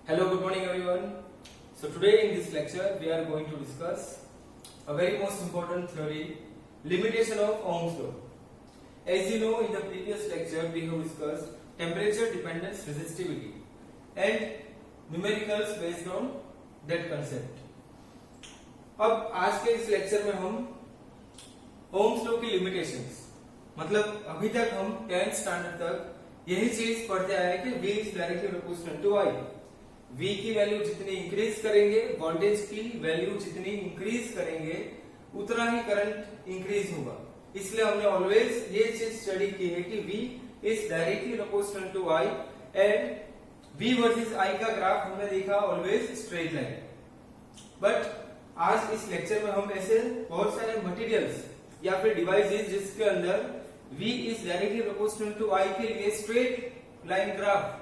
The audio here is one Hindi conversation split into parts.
Hello, good morning everyone. So today in this lecture we are going to discuss a very most important theory, limitation of Ohm's law. As you know, in the previous lecture we have discussed temperature dependence resistivity and numericals based on that concept. अब आज के इस लेक्चर में हम ओम्स लॉ की लिमिटेशंस, मतलब अभी तक हम 10th स्टैंडर्ड तक यही चीज पढ़ते आए कि V is directly proportional to I. V की वैल्यू जितनी इंक्रीज करेंगे, वोल्टेज की वैल्यू जितनी इंक्रीज करेंगे, उतना ही करंट इंक्रीज होगा. इसलिए हमने ऑलवेज ये चीज स्टडी की है कि V is directly proportional to I and V versus I का ग्राफ हमने देखा ऑलवेज स्ट्रेट लाइन. बट आज इस लेक्चर में हम ऐसे बहुत सारे मटेरियल्स या फिर डिवाइसेस जिसके अंदर V is directly proportional to I के लिए straight line graph,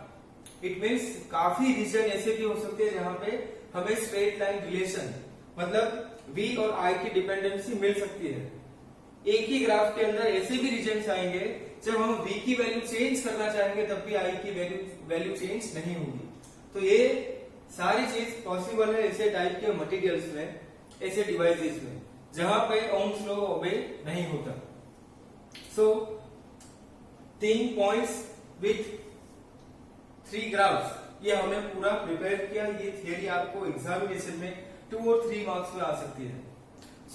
it means काफी रीजन ऐसे भी हो सकते हैं जहां पे हमें स्ट्रेट लाइन रिलेशन मतलब V और I की डिपेंडेंसी मिल सकती है. एक ही ग्राफ के अंदर ऐसे भी रीजन आएंगे जब हम V की वैल्यू चेंज करना चाहेंगे तब भी I की वैल्यू चेंज नहीं होगी. तो ये सारी चीज पॉसिबल है ऐसे टाइप के मटेरियल्स में, ऐसे डिवाइसेस में जहां पे ओम्स लॉ ओबे नहीं होता. सो 3 पॉइंट्स विथ 3 ग्राफ्स ये हमने पूरा प्रिपेयर किया. ये थियरी आपको एग्जामिनेशन में 2 और 3 मार्क्स में आ सकती है.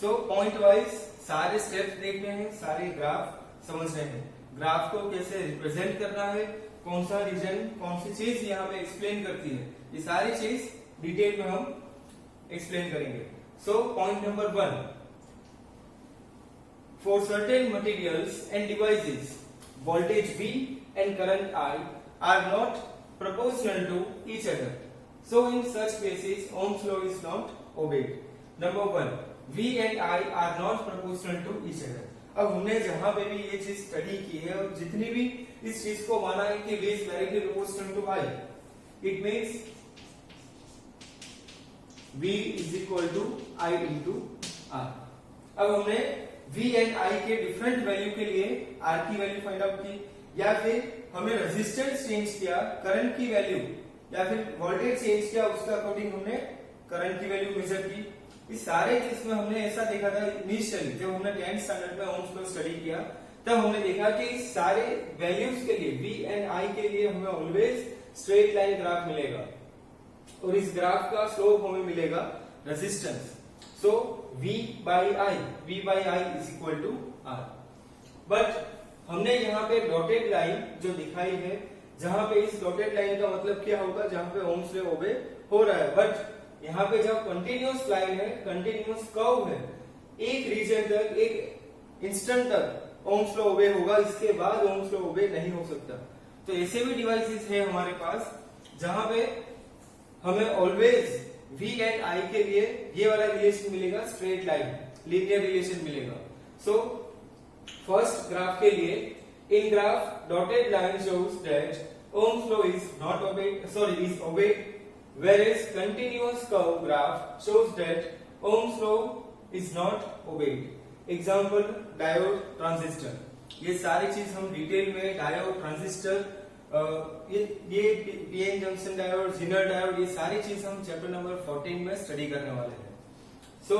सो पॉइंट वाइज सारे स्टेप्स देखने हैं, सारे ग्राफ समझने हैं, ग्राफ को कैसे रिप्रेजेंट करना है, कौन सा रीजन कौन सी चीज यहाँ पे एक्सप्लेन करती है, ये सारी चीज डिटेल में हम एक्सप्लेन करेंगे. So point number 1, for certain materials and devices voltage V and current I are not proportional to each other, so in such cases Ohm's law is not obeyed. Number 1, V and I are not proportional to each other. अब हमने जहां पे भी ये चीज स्टडी की है और जितनी भी इस चीज को माना है कि V is directly proportional to I, it means V is equal to I into R. अब हमने V एंड I के डिफरेंट वैल्यू के लिए R की वैल्यू फाइंड आउट की, या फिर हमें रेजिस्टेंस चेंज किया, करंट की वैल्यू या फिर वोल्टेज चेंज किया, उसका अकॉर्डिंग हमने करंट की वैल्यू मेजर की. इस सारे चीज में हमने ऐसा देखा था इनिशियली जब हमने 10th स्टैंडर्ड में ओम्स लॉ स्टडी किया, तब हमने देखा कि इस सारे वैल्यूज के लिए V एंड I के लिए हमें ऑलवेज स्ट्रेट लाइन ग्राफ मिलेगा और इस ग्राफ का स्लोप हमें मिलेगा resistance. So V by I is equal to R. But हमने यहाँ पे डॉटेड लाइन जो दिखाई है, जहां पे इस डॉटेड लाइन का मतलब क्या होगा, जहां पे ओम्स लॉ ओबे हो रहा है. बट यहाँ पे जब कंटिन्यूअस लाइन है, कंटिन्यूअस कर्व है, एक रीजन तक, एक इंस्टेंट तक ओम्स लॉ ओबे होगा, इसके बाद ओम्स लॉ ओबे नहीं हो सकता. तो ऐसे भी डिवाइसेस है हमारे पास जहां पे हमें ऑलवेज V एंड I के लिए ये वाला रिलेशन मिलेगा, स्ट्रेट लाइन लीनियर रिलेशन मिलेगा. सो फर्स्ट ग्राफ के लिए in graph dotted line shows that Ohm's law is not obeyed, is obeyed, whereas continuous curve graph shows that Ohm's law is not obeyed. Example, diode, transistor. ये सारी चीज हम डिटेल में डायोड, ट्रांजिस्टर, ये PN junction diode, zener diode, ये सारी चीज हम चैप्टर नंबर 14 में स्टडी करने वाले हैं. सो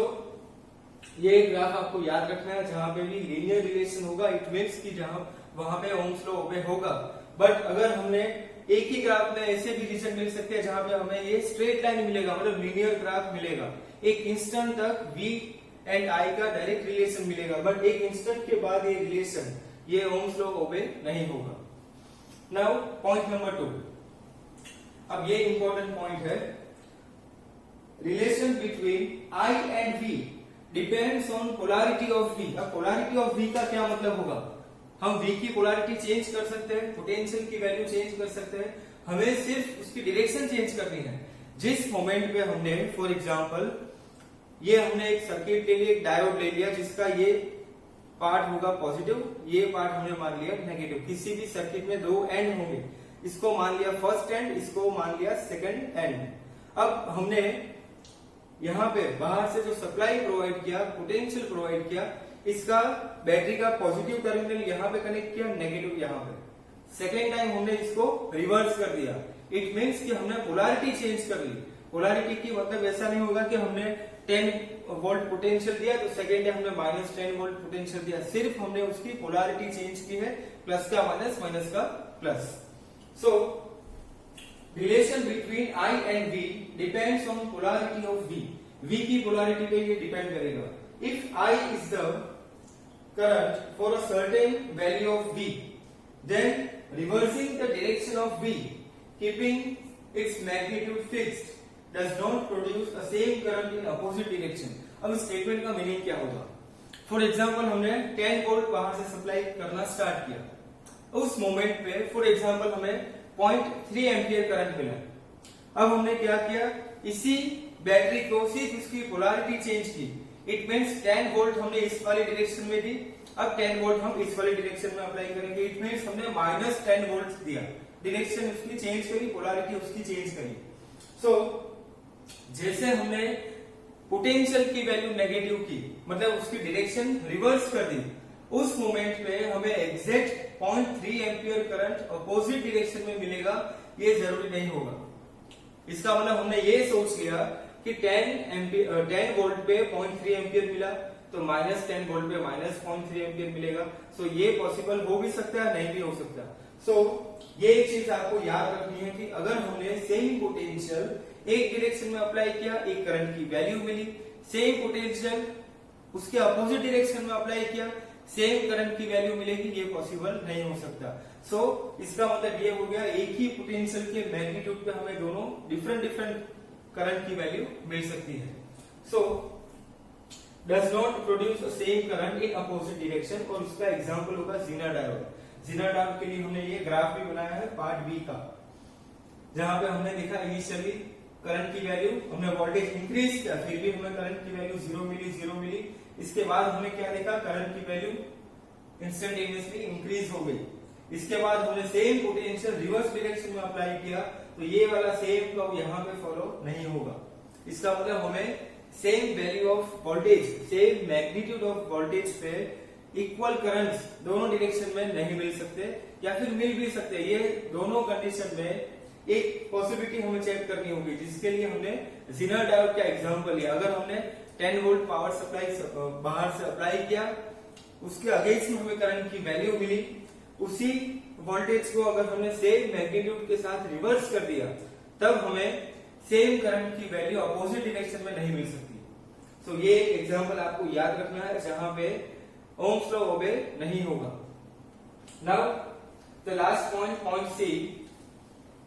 ये ग्राफ आपको याद रखना है, जहां पे भी लीनियर रिलेशन होगा इट मींस कि जहां वहां पे ओम्स लॉ ओबे होगा. बट अगर हमने एक ही ग्राफ में ऐसे भी रीजन मिल सकते हैं जहां पे हमें ये स्ट्रेट लाइन मिलेगा, मतलब लीनियर ग्राफ मिलेगा, एक इंस्टेंट तक V एंड I का डायरेक्ट रिलेशन मिलेगा, बट एक इंस्टेंट के बाद ये रिलेशन, ये ओम्स लॉ ओबे नहीं होगा. नाउ पॉइंट नंबर 2, अब ये इंपॉर्टेंट पॉइंट है, relation between I and V depends on polarity of V. अब पोलैरिटी ऑफ V का क्या मतलब होगा, हम V की पोलैरिटी चेंज कर सकते हैं, पोटेंशियल की वैल्यू चेंज कर सकते हैं, हमें सिर्फ उसकी डायरेक्शन चेंज करनी है. जिस मोमेंट पे हमने, फॉर एग्जांपल, ये हमने एक सर्किट ले लिया, एक डायोड ले लिया जिसका ये पार्ट होगा पॉजिटिव, ये पार्ट हमने मान लिया नेगेटिव. किसी भी सर्किट में 2 एंड होंगे, इसको मान लिया फर्स्ट एंड, इसको मान लिया सेकंड एंड. अब हमने यहाँ पे बाहर से जो सप्लाई प्रोवाइड किया, पोटेंशियल प्रोवाइड किया, इसका बैटरी का पॉजिटिव टर्मिनल यहाँ पे कनेक्ट किया, नेगेटिव यहाँ पे. सेकेंड टाइम हमने इसको रिवर्स कर दिया, इट मीन्स कि हमने पोलैरिटी चेंज कर ली। पोलैरिटी की मतलब ऐसा नहीं होगा कि हमने 10 वोल्ट पोटेंशियल दिया तो सेकेंड टाइम हमने -10 वोल्ट पोटेंशियल दिया, सिर्फ हमने उसकी पोलैरिटी चेंज की है, प्लस का माइनस, माइनस का plus. So relation between I and V depends on polarity of V। V की पोलैरिटी पे ये डिपेंड करेगा। If I is the current for a certain value of V, then reversing the direction of V, keeping its magnitude fixed, does not produce a same current in opposite direction। अब इस स्टेटमेंट का मीनिंग क्या होगा? फॉर एग्जाम्पल हमने 10 वोल्ट बाहर से सप्लाई करना स्टार्ट किया, उस मोमेंट पे फॉर एग्जाम्पल हमें 0.3 एम्पियर करंट मिला। अब हमने क्या किया, इसी बैटरी को सिर्फ इसकी पोलैरिटी चेंज की, इट मीन्स 10 वोल्ट हमने इस वाली डायरेक्शन में दी, अब 10 वोल्ट हम इस वाली डायरेक्शन में अप्लाई करेंगे, इट मीन्स हमने -10 वोल्ट दिया, डायरेक्शन उसकी चेंज करी, पोलैरिटी उसकी चेंज करी। सो जैसे हमने पोटेंशियल की वैल्यू नेगेटिव की, मतलब उसकी डायरेक्शन रिवर्स कर दी, उस मोमेंट पे हमें exact 0.3 ampere current opposite direction में मिलेगा, ये जरूरी नहीं होगा। इसका मतलब हमने ये सोच लिया कि 10 वोल्ट पे 0.3 एम्पियर मिला तो -10 वोल्ट पे -0.3 एम्पियर मिलेगा। सो ये पॉसिबल हो भी सकता है, नहीं भी हो सकता। सो ये एक चीज आपको याद रखनी है कि अगर हमने सेम पोटेंशियल एक डायरेक्शन में अप्लाई किया, एक करंट की वैल्यू मिली, सेम पोटेंशियल उसके अपोजिट डायरेक्शन में अप्लाई किया, सेम करंट की वैल्यू मिलेगी, ये पॉसिबल नहीं हो सकता। सो इसका मतलब ये हो गया, एक ही पोटेंशियल के मैग्नीट्यूड पे हमें दोनों डिफरेंट करंट की वैल्यू मिल सकती है। So does not produce a same current in opposite direction, और उसका एग्जांपल होगा जीना डायोड। जीना डायोड के लिए हमने ये ग्राफ भी बनाया है पार्ट बी का, जहां पे हमने देखा इनिशियली करंट की वैल्यू, हमने वोल्टेज इंक्रीज किया, फिर भी हमें करंट की वैल्यू 0 मिली। इसके बाद हमने क्या देखा, करंट की वैल्यू इंस्टेंटेनियसली इंक्रीज हो गई। इसके बाद हमने सेम पोटेंशियल रिवर्स डायरेक्शन में अप्लाई किया, तो ये वाला सेम कर्व यहाँ पे फॉलो नहीं होगा। इसका मतलब हमें same value of voltage, same magnitude of voltage पे इक्वल करंट्स दोनों डायरेक्शन में नहीं मिल सकते, या फिर मिल भी सकते। ये दोनों कंडीशन में एक पॉसिबिलिटी हमें चेक करनी होगी, जिसके लिए हमने जीनर डायोड का एग्जांपल लिया। अगर हमने 10 वोल्ट पावर सप्लाई बाहर से अप्लाई किया, उसके अगेंस्ट में हमें करंट की वैल्यू मिली, उसी वोल्टेज को अगर हमने सेम मैग्नीट्यूड के साथ रिवर्स कर दिया, तब हमें सेम करंट की वैल्यू अपोजिट डायरेक्शन में नहीं मिल सकती। सो ये एग्जांपल आपको याद रखना है, जहां पे ओम्स लॉ ओबे नहीं होगा। Now the last point see,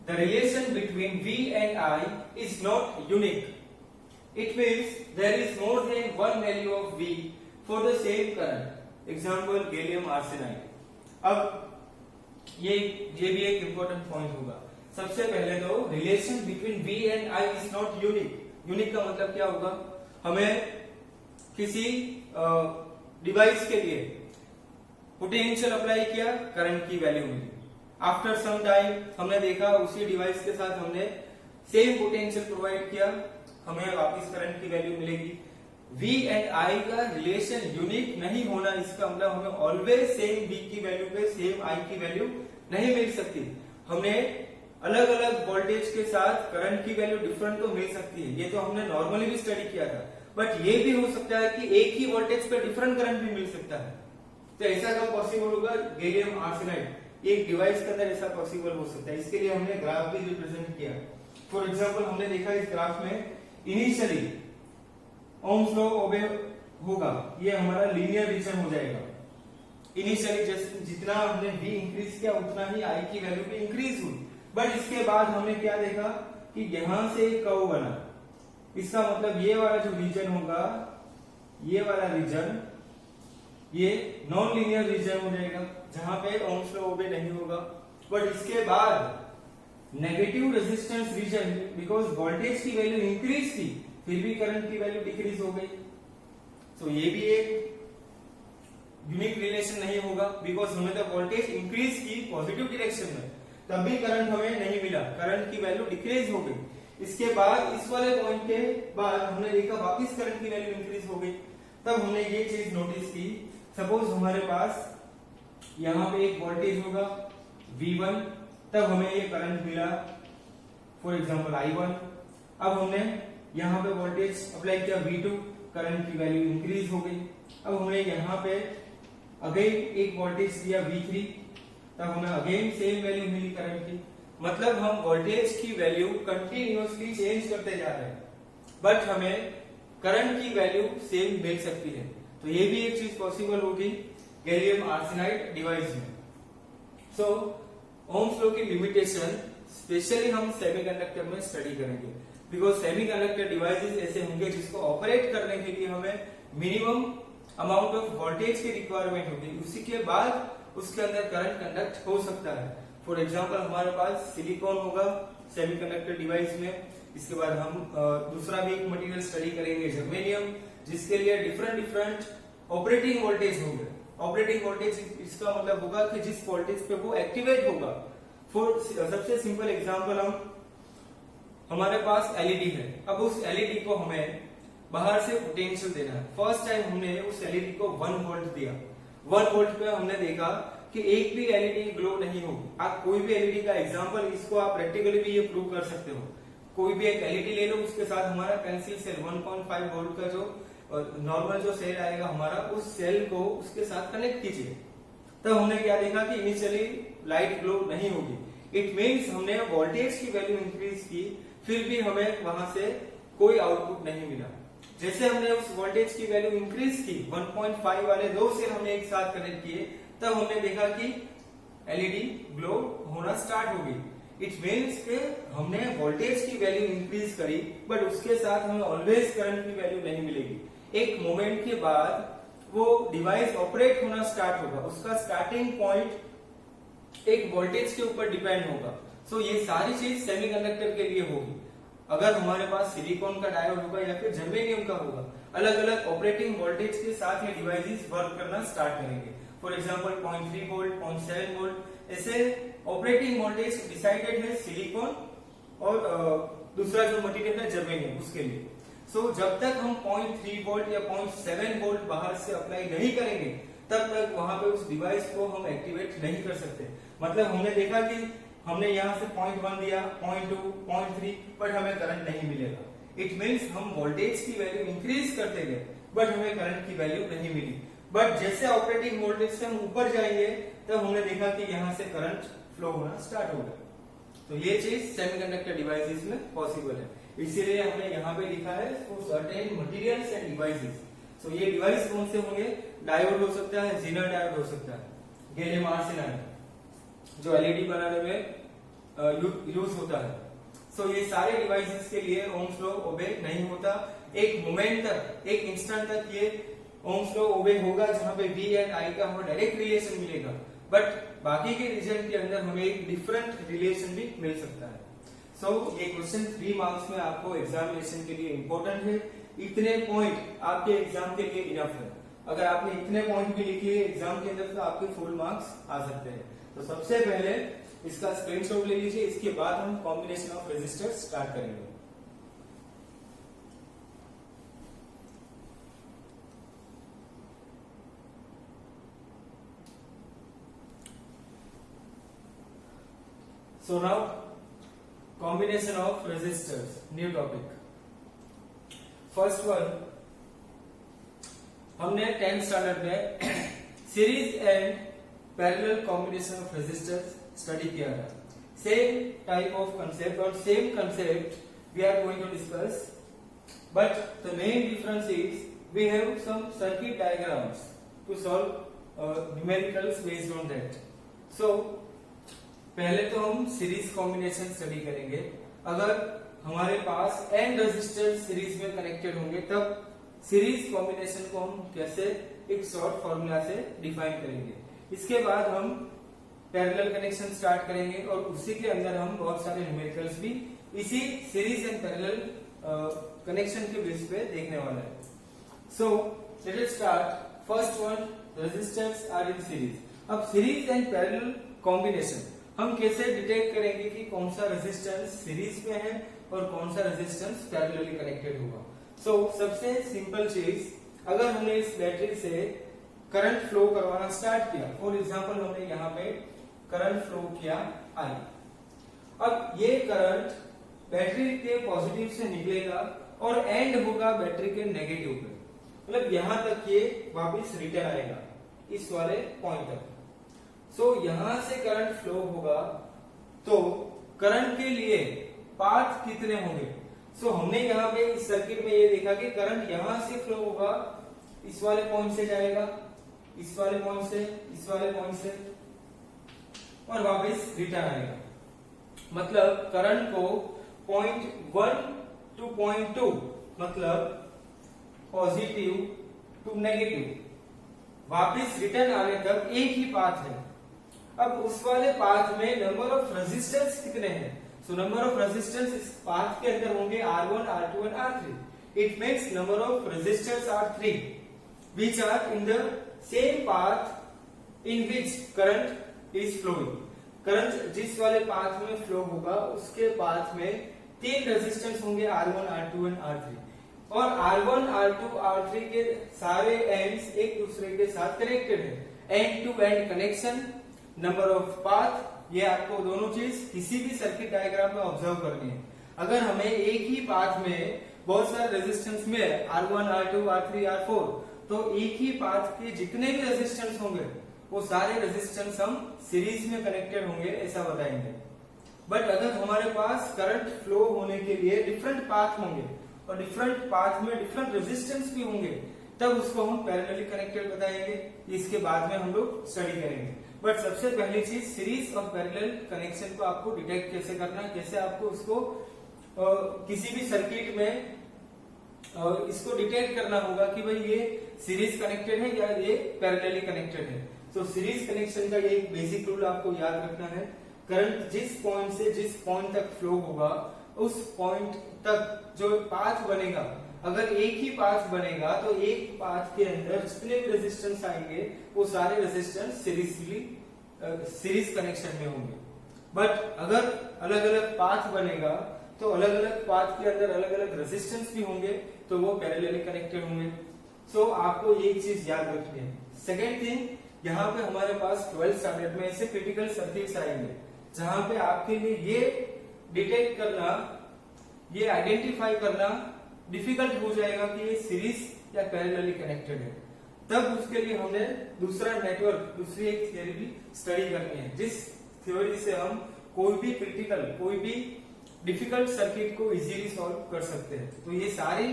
the relation between V and I is not unique. It means there is more than one value of V for the same current. Example gallium arsenide. अब ये भी एक important point होगा। सबसे पहले तो relation between V and I is not unique. Unique का मतलब क्या होगा, हमें किसी डिवाइस के लिए पोटेंशियल अप्लाई किया, करंट की वैल्यू मिली, आफ्टर सम टाइम हमने देखा उसी डिवाइस के साथ हमने सेम पोटेंशियल प्रोवाइड किया, हमें वापस करंट की वैल्यू मिलेगी। V एंड I का रिलेशन यूनिक नहीं होना, इसका मतलब हमें ऑलवेज सेम V की वैल्यू पे सेम I की वैल्यू नहीं मिल सकती। हमने अलग अलग वोल्टेज के साथ करंट की वैल्यू डिफरेंट तो मिल सकती है, ये तो हमने नॉर्मली भी स्टडी किया था, बट ये भी हो सकता है कि एक ही वोल्टेज पे डिफरेंट करंट भी मिल सकता है। तो ऐसा कब पॉसिबल होगा, गैलियम आर्सेनाइड एक डिवाइस के अंदर ऐसा पॉसिबल हो सकता है। इसके लिए हमने ग्राफ भी रिप्रेजेंट किया। फॉर एग्जांपल हमने देखा इस ग्राफ में इनिशियली ओम्स लॉ ओबे होगा, ये हमारा लीनियर रीजन हो जाएगा। इनिशियली जितना हमने V इंक्रीज किया उतना ही I की वैल्यू भी इंक्रीज हुई, बट इसके बाद हमने क्या देखा कि यहां से कर्व बना। इसका मतलब ये वाला जो रीजन होगा, ये वाला रीजन ये नॉन लीनियर रीजन हो जाएगा, जहां पे ओम्स लॉ ओबे नहीं होगा। बट इसके बाद negative resistance region, because voltage की वैल्यू इंक्रीज की, फिर भी करंट की वैल्यू डिक्रीज हो गई। तो ये भी एक यूनिक रिलेशन नहीं होगा, बिकॉज हमने तो वोल्टेज इंक्रीज की पॉजिटिव डायरेक्शन में, तब भी करंट हमें नहीं मिला, करंट की वैल्यू डिक्रीज हो गई। इसके बाद इस वाले पॉइंट के बाद हमने देखा वापस करंट की वैल्यू इंक्रीज हो गई, तब हमने ये चीज नोटिस की, सपोज हमारे पास यहाँ पे एक वोल्टेज होगा, V1, तब हमें ये करंट मिला फॉर एग्जांपल I1। अब हमने यहाँ पे वोल्टेज अप्लाई किया V2, करंट की वैल्यू इंक्रीज हो गई। अब हमने यहाँ पे अगेन एक वोल्टेज दिया V3, तब हमें अगेन सेम वैल्यू मिली करंट की। मतलब हम वोल्टेज की वैल्यू कंटिन्यूअसली चेंज करते जा रहे हैं, बट हमें करंट की वैल्यू सेम मिल सकती है। तो ये भी एक चीज पॉसिबल होगी गैलियम आर्सेनाइड डिवाइस में। सो ओम्स लॉ की लिमिटेशन स्पेशली हम सेमीकंडक्टर में स्टडी करेंगे, बिकॉज सेमीकंडक्टर डिवाइसेस ऐसे होंगे जिसको ऑपरेट करने के लिए हमें मिनिमम अमाउंट ऑफ वोल्टेज की रिक्वायरमेंट होगी, उसी के बाद उसके अंदर करंट कंडक्ट हो सकता है। फॉर एग्जांपल हमारे पास सिलिकॉन होगा सेमीकंडक्टर डिवाइस में, इसके बाद हम दूसरा भी एक मटेरियल स्टडी करेंगे जर्मेनियम, जिसके लिए डिफरेंट ऑपरेटिंग वोल्टेज होंगे। ऑपरेटिंग वोल्टेज इसका मतलब होगा कि जिस वोल्टेज पे वो एक्टिवेट होगा। फॉर सबसे सिंपल एग्जांपल हमारे पास एलईडी है, अब उस एलईडी को हमें बाहर से पोटेंशियल देना है। फर्स्ट टाइम हमने उस एलईडी को 1 वोल्ट दिया, 1 वोल्ट पे हमने देखा कि एक भी एलईडी ग्लो नहीं होगी। आप कोई भी एलईडी का एग्जांपल, इसको आप प्रैक्टिकली भी ये प्रूव कर सकते हो। कोई भी एक एलईडी ले लो, उसके साथ हमारा पेंसिल सेल 1.5 वोल्ट का जो नॉर्मल जो सेल आएगा हमारा, उस सेल को उसके साथ कनेक्ट कीजिए। तब हमने क्या देखा कि इनिशियली लाइट ग्लो नहीं होगी। इट मीन्स हमने वोल्टेज की वैल्यू इंक्रीज की, फिर भी हमें वहां से कोई आउटपुट नहीं मिला। जैसे हमने उस वोल्टेज की वैल्यू इंक्रीज की, 1.5 वाले 2 सेल हमने एक साथ कनेक्ट किए, तब हमने देखा कि एलईडी ग्लो होना स्टार्ट हो गई। इट मीन्स के हमने वोल्टेज की वैल्यू इंक्रीज करी, बट उसके साथ हमें ऑलवेज करंट की वैल्यू नहीं मिलेगी। एक मोमेंट के बाद वो डिवाइस ऑपरेट होना स्टार्ट होगा, उसका स्टार्टिंग पॉइंट एक वोल्टेज के ऊपर डिपेंड होगा। सो ये सारी चीज सेमीकंडक्टर के लिए होगी। अगर हमारे पास सिलिकॉन का डायोड होगा या फिर जर्मेनियम का होगा, अलग अलग ऑपरेटिंग वोल्टेज के साथ ये डिवाइसेस वर्क करना स्टार्ट करेंगे। फॉर एग्जांपल 0.3 वोल्ट, 0.7 वोल्ट, ऐसे ऑपरेटिंग वोल्टेज डिसाइडेड है सिलिकॉन और दूसरा जो मटेरियल है जर्मेनियम, उसके लिए। सो जब तक हम 0.3 वोल्ट या 0.7 वोल्ट बाहर से अप्लाई नहीं करेंगे, तब तक वहां पे उस डिवाइस को हम एक्टिवेट नहीं कर सकते। मतलब हमने देखा कि हमने यहाँ से 0.1 दिया, 0.2, 0.3, बट हमें करंट नहीं मिलेगा। इट मीन्स हम वोल्टेज की वैल्यू इंक्रीज करते गए, बट हमें करंट की वैल्यू नहीं मिली। बट जैसे ऑपरेटिंग वोल्टेज से हम ऊपर जाएंगे, तब हमने देखा कि यहाँ से करंट फ्लो होना स्टार्ट हो गया। तो ये चीज सेमीकंडक्टर डिवाइसेस में पॉसिबल है, इसीलिए हमने यहाँ पे लिखा है for certain materials and devices. So ये डिवाइस कौन से होंगे? डायोड हो सकता है, जेनर डायोड हो सकता है, गैलियम आर्सेनाइड जो एलईडी बनाने में यूज होता है। सो ये सारे डिवाइसेस के लिए ओम्स लॉ ओबे नहीं होता। एक मोमेंट तक, एक इंस्टेंट तक ये ओम्स लॉ ओबे होगा जहां पे V एंड I का हमें डायरेक्ट रिलेशन मिलेगा, बट बाकी के रीजन के अंदर हमें एक डिफरेंट रिलेशन भी मिल सकता है। सो ये क्वेश्चन 3 मार्क्स में आपको एग्जामिनेशन के लिए इंपॉर्टेंट है। इतने पॉइंट आपके एग्जाम के लिए इनफ है। अगर आपने इतने पॉइंट भी लिखे एग्जाम के अंदर, तो आपके फुल मार्क्स आ सकते हैं। तो सबसे पहले इसका स्क्रीनशॉट ले लीजिए, इसके बाद हम कॉम्बिनेशन ऑफ रेजिस्टर्स स्टार्ट करेंगे। So now combination of resistors, new topic. First one, हमने 10th स्टैंडर्ड में series and parallel combination of resistors study किया था। सेम टाइप ऑफ कंसेप्ट और same concept we are going to discuss, but the main difference is we have some circuit diagrams to solve numericals based on that. So पहले तो हम सीरीज कॉम्बिनेशन स्टडी करेंगे। अगर हमारे पास n रेजिस्टर सीरीज में कनेक्टेड होंगे, तब सीरीज कॉम्बिनेशन को हम कैसे एक शॉर्ट फॉर्मूला से डिफाइन करेंगे। इसके बाद हम पैरेलल कनेक्शन स्टार्ट करेंगे और उसी के अंदर हम बहुत सारे न्यूमेरिकल्स भी इसी सीरीज एंड पैरेलल कनेक्शन के बेस पे देखने वाला है। So let us start. First one, resistors are in series. अब सीरीज एंड पैरेलल कॉम्बिनेशन हम कैसे डिटेक्ट करेंगे कि कौन सा रेजिस्टेंस सीरीज में है और कौन सा रेजिस्टेंस पैरेलली कनेक्टेड होगा। सो सबसे सिंपल चीज, अगर हमने इस बैटरी से करंट फ्लो करवाना स्टार्ट किया, फॉर एग्जांपल हमने यहाँ पे करंट फ्लो किया I। अब ये करंट बैटरी के पॉजिटिव से निकलेगा और एंड होगा बैटरी के नेगेटिव पे, मतलब यहां तक ये वापस रिटर्न आएगा इस वाले पॉइंट तक। सो यहां से करंट फ्लो होगा, तो करंट के लिए पाथ कितने होंगे? सो हमने यहाँ पे इस सर्किट में ये देखा कि करंट यहां से फ्लो होगा, इस वाले पॉइंट से जाएगा, इस वाले पॉइंट से, इस वाले पॉइंट से, और वापस रिटर्न आएगा। मतलब करंट को पॉइंट 1 टू पॉइंट 2, मतलब पॉजिटिव टू नेगेटिव, वापस रिटर्न आने तक एक ही पाथ है। अब उस वाले पाथ में नंबर ऑफ रेजिस्टेंस कितने हैं? सो नंबर ऑफ रेजिस्टेंस इस पाथ के अंदर होंगे R1, R2 and R3. It makes number of resistors are 3, which are in the same path in which current is flowing. Current जिस वाले पाथ में फ्लो होगा उसके पाथ में 3 रेजिस्टेंस होंगे R1, R2 and R3, और R1, R2, R3 के सारे एंड्स एक दूसरे के साथ कनेक्टेड है। End to end connection, number of path, ये आपको दोनों चीज किसी भी सर्किट डायग्राम में ऑब्जर्व करनी है। अगर हमें एक ही पाथ में बहुत सारे रेजिस्टेंस मिले R1, R2, R3, R4, तो एक ही पाथ के जितने भी रेजिस्टेंस होंगे वो सारे रेजिस्टेंस हम सीरीज में कनेक्टेड होंगे ऐसा बताएंगे। बट अगर हमारे पास करंट फ्लो होने के लिए डिफरेंट पाथ होंगे और डिफरेंट पाथ में डिफरेंट रेजिस्टेंस भी होंगे, तब उसको हम पैरेलली कनेक्टेड बताएंगे। इसके बाद में हम लोग स्टडी करेंगे। बट सबसे पहली चीज सीरीज और पैरेलल कनेक्शन को आपको डिटेक्ट कैसे करना है, कैसे आपको उसको किसी भी सर्किट में इसको डिटेक्ट करना होगा कि भाई ये सीरीज कनेक्टेड है या ये पैरेलली कनेक्टेड है। तो सीरीज कनेक्शन का ये एक बेसिक रूल आपको याद रखना है। करंट जिस पॉइंट से जिस पॉइंट तक फ्लो होगा उस पॉइंट तक जो पाथ बनेगा, अगर एक ही पाथ बनेगा तो एक पाथ के अंदर जितने भी रेजिस्टेंस आएंगे वो सारे रेजिस्टेंस सीरीज कनेक्शन में होंगे। बट अगर अलग अलग पाथ बनेगा तो अलग अलग पाथ के अंदर अलग अलग रेजिस्टेंस भी होंगे, तो वो पैरेलली कनेक्टेड होंगे। सो आपको ये चीज याद रखनी है। सेकेंड थिंग, यहाँ पे हमारे पास 12th स्टैंडर्ड में ऐसे क्रिटिकल सर्किट्स आएंगे जहां पे आपके लिए ये डिटेक्ट करना, ये आइडेंटिफाई करना डिफिकल्ट हो जाएगा कि ये सीरीज या पैरेलली कनेक्टेड है। तब उसके लिए हमने दूसरा नेटवर्क, दूसरी एक थ्योरी भी स्टडी करनी है, जिस थ्योरी से हम कोई भी क्रिटिकल, कोई भी डिफिकल्ट सर्किट को इजीली सॉल्व कर सकते हैं। तो ये सारी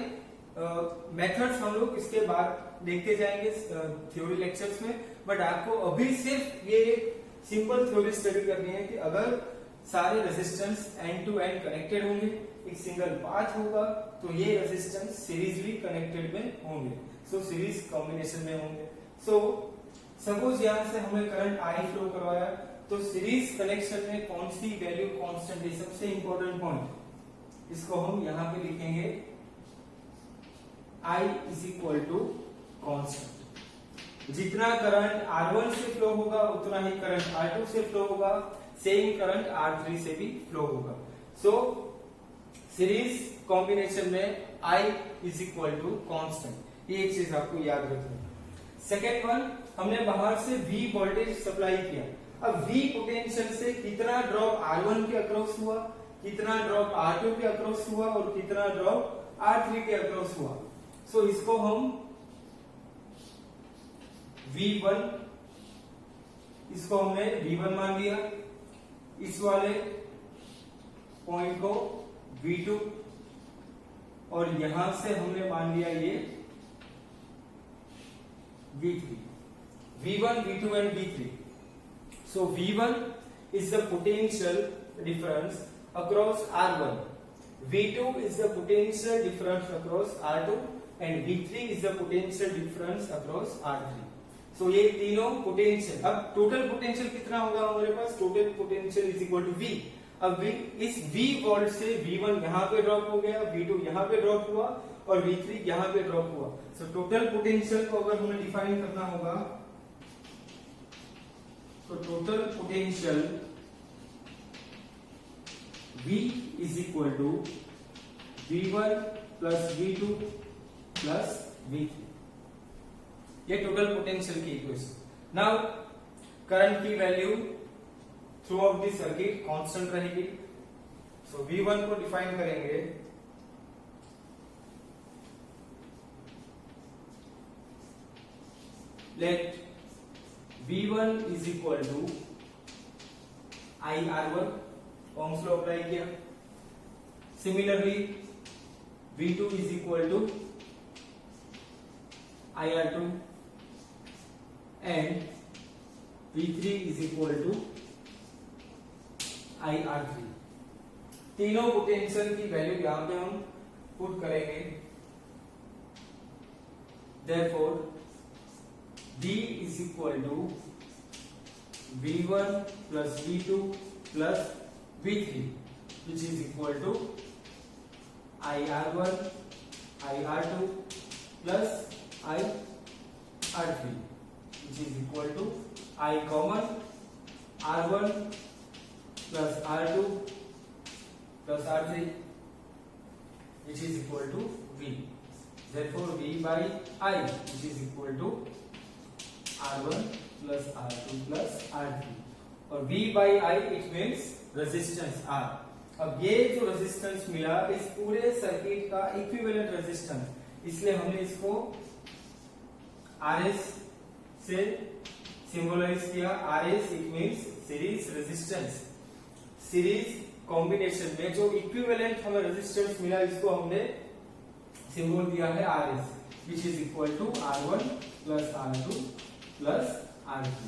मेथड्स हम लोग इसके बाद देखते जाएंगे थ्योरी लेक्चर्स में। बट आपको अभी सिर्फ ये सिंपल थ्योरी स्टडी करनी है कि अगर सारे resistance end to end connected होंगे, एक सिंगल पाथ होगा, तो ये रेजिस्टेंस सीरीजली कनेक्टेड में होंगे, सो सीरीज कॉम्बिनेशन में होंगे। सो सपोज यहां से हमें करंट I फ्लो करवाया, तो सीरीज कनेक्शन में कौन सी वैल्यू कांस्टेंट है, सबसे इंपॉर्टेंट पॉइंट, इसको हम यहां पे लिखेंगे I is equal to constant. जितना करंट R1 से फ्लो होगा उतना ही करंट R2 से फ्लो होगा, सेम करंट R3 से भी फ्लो होगा। सो सीरीज कॉम्बिनेशन में I is equal to constant, ये एक चीज आपको याद रखनी है। सेकेंड वन, हमने बाहर से V वोल्टेज सप्लाई किया। अब V पोटेंशियल से कितना ड्रॉप R1 के अक्रॉस हुआ, कितना ड्रॉप R2 के अक्रॉस हुआ और कितना ड्रॉप R3 के अक्रॉस हुआ। सो इसको हम V1, इसको हमने V1 मान लिया, इस वाले पॉइंट को V2, और यहां से हमने मान लिया ये V3, V1, V2 and V3. So V1 is the potential difference across R1, V2 is the potential difference across R2 and V3 is the potential difference across R3. So ये तीनों पोटेंशियल, अब टोटल पोटेंशियल कितना होगा हमारे पास, total potential is equal to V। अब इस V वोल्ट से V1 यहाँ पे ड्रॉप हो गया, V2 यहाँ पे ड्रॉप हुआ और V3 यहाँ पे ड्रॉप हुआ। सो टोटल पोटेंशियल को अगर हमें डिफाइन करना होगा तो total potential V is equal to V1 plus V2 plus V3, ये टोटल पोटेंशियल की इक्वेशन। नाउ करंट की value throughout the circuit constant रहेगी। सो V1 को डिफाइन करेंगे let V1 is equal to IR1, Ohm's law apply किया। Similarly V2 is equal to IR2 and V3 is equal to IR3। तीनों पोटेंशियल की वैल्यू यहां पे हम पुट करेंगे। Therefore V is equal to V1 plus V2 plus V3 which is equal to IR1 IR2 plus IR3 which is equal to I common R1 plus R2 plus R3 which is equal to V. Therefore V by I which is equal to R1 plus R2 plus R3 और V by I it means resistance R। अब ये जो रेजिस्टेंस मिला इस पूरे सर्किट का इक्विवेलेंट रेजिस्टेंस, इसलिए हमने इसको RS से सिंबलाइज किया। RS it means series resistance. Series combination में जो इक्विवेलेंट हमें रेजिस्टेंस मिला इसको हमने सिंबल दिया है RS which is equal to R1 plus R2 plus R3।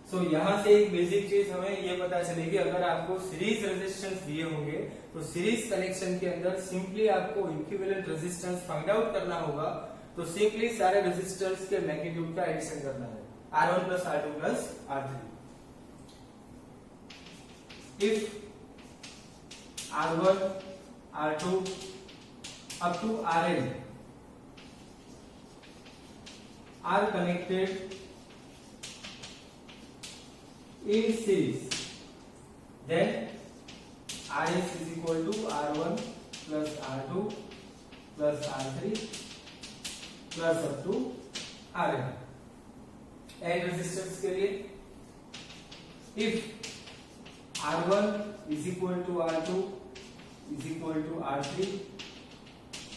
सो यहां से एक बेसिक चीज हमें ये पता चलेगी, अगर आपको सीरीज रेजिस्टेंस दिए होंगे तो सीरीज कनेक्शन के अंदर सिंपली आपको इक्विवेलेंट रेजिस्टेंस फाइंड आउट करना होगा। तो सिंपली सारे रेजिस्टेंस के मैग्नीट्यूड का एडिशन करना है, R1 plus R2 plus R3। If R1 R2 up to Rn are connected in series, then RS is equal to R1 plus R2 plus R3 plus up to Rn। And resistance के लिए if R1 is equal to R2 is equal to R3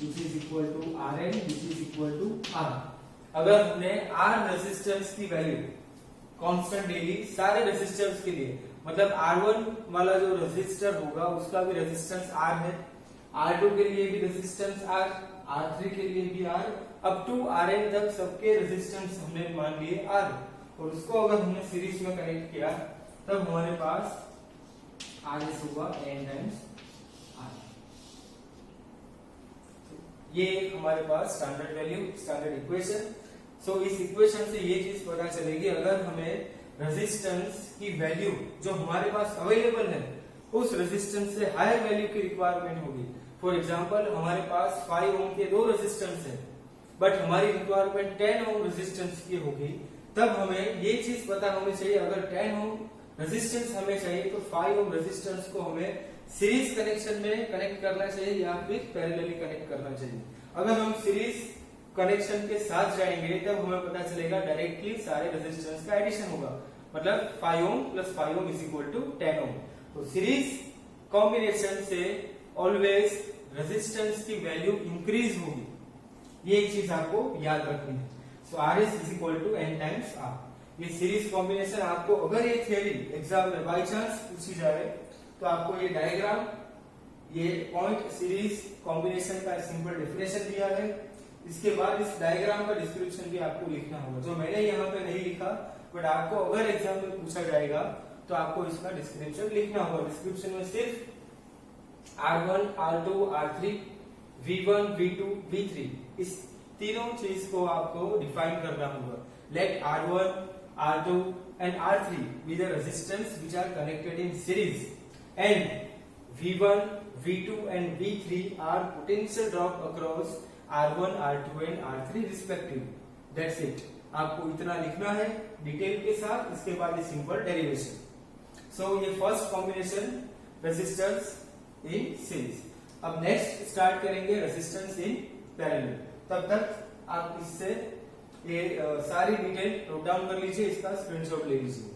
which is equal to Rn which is equal to R। अगर हमने R रेजिस्टेंस की वैल्यू कांस्टेंट ले ली सारे रेजिस्टेंस के लिए, मतलब R1 वाला जो रेजिस्टर होगा उसका भी रेजिस्टेंस R है, R2 के लिए भी रेजिस्टेंस R, R3 के लिए भी R, अप टू Rn तक सबके रेजिस्टेंस हमने मान लिए R। और उसको अगर हमने सीरीज में कनेक्ट किया तब हमारे पास RS होगा n टाइम्स R। ये हमारे पास स्टैंडर्ड वैल्यू, स्टैंडर्ड इक्वेशन। सो इस इक्वेशन से ये चीज पता चलेगी, अगर हमें रेजिस्टेंस की वैल्यू जो हमारे पास अवेलेबल है उस रेजिस्टेंस से हायर वैल्यू की रिक्वायरमेंट होगी। फॉर एग्जांपल हमारे पास 5 ओम के 2 रेजिस्टेंस है बट हमारी रिक्वायरमेंट 10 ओम रेजिस्टेंस की होगी, तब हमें ये चीज पता होनी चाहिए, अगर 10 ओम रेजिस्टेंस हमें चाहिए तो 5 ओम रेजिस्टेंस को हमें सीरीज कनेक्शन में कनेक्ट करना चाहिए या फिर पैरेलली कनेक्ट करना चाहिए। अगर हम सीरीज कनेक्शन के साथ जाएंगे तब हमें पता चलेगा डायरेक्टली सारे रेजिस्टेंस का एडिशन होगा, मतलब 5 ohm plus 5 ohm is equal to 10 ohm. तो सीरीज कॉम्बिनेशन से ऑलवेज रेजिस्टेंस की वैल्यू इंक्रीज होगी, ये एक चीज आपको याद रखनी है। So RS is equal to n times R। ये सीरीज कॉम्बिनेशन आपको अगर ये थ्योरी एग्जाम में बाई चांस पूछी जाए तो आपको ये डायग्राम, ये पॉइंट सीरीज कॉम्बिनेशन का सिंपल डेफिनेशन दिया है, इसके बाद इस डायग्राम का डिस्क्रिप्शन भी आपको लिखना होगा, जो मैंने यहाँ पे नहीं लिखा बट आपको अगर एग्जाम में पूछा जाएगा तो आपको इसका डिस्क्रिप्शन लिखना होगा। डिस्क्रिप्शन में सिर्फ R1 R2 R3 V1 V2 V3 इस तीनों चीज को आपको डिफाइन करना होगा। Let R1 R2 and R3 be the resistance which are connected in series and V1 V2 and V3 are potential drop across R1 R2 and R3 respectively। That's it। आपको इतना लिखना है डिटेल के साथ, इसके बाद ये सिंपल डेरिवेशन। सो ये first combination resistance in series. अब नेक्स्ट स्टार्ट करेंगे रेजिस्टेंस इन पैरेलल। तब तक आप इससे ये सारी डिटेल नोट डाउन कर लीजिए, इसका स्क्रीनशॉट ले लीजिए।